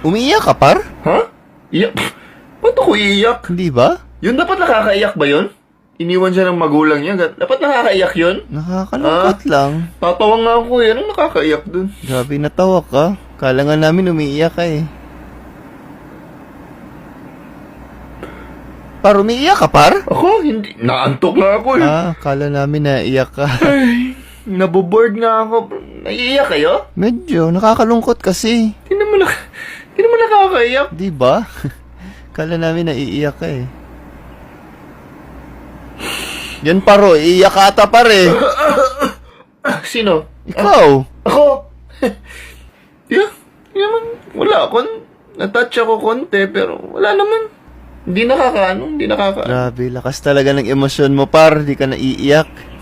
Umiiyak ka, par? Ha? Iyak? Ba't ako iiyak? Hindi ba? Yun dapat nakakaiyak ba yun? Iniwan siya ng magulang niya. Dapat nakakaiyak yun? Nakakalungkot lang. Tatawa nga ako eh. Anong nakakaiyak dun? Grabe, natawa ka. Kala nga namin umiiyak ka eh. Par, umiiyak ka, par? Ako? Hindi. Naantok na ako eh. Kala namin na iyak ka. Ay, naboboard nga ako. Naiiyak kayo? Medyo, nakakalungkot kasi. Hindi naman nakakaiyak. Di ba? Kala namin naiiyak ka eh. Yan, paro, iiyak ka ata, pare. Sino? Ikaw. Ako? Yeah, naman. Wala ako. Natouch ako konti, pero wala naman. Hindi nakaka. Grabe, lakas talaga ng emosyon mo, par. Di ka naiiyak.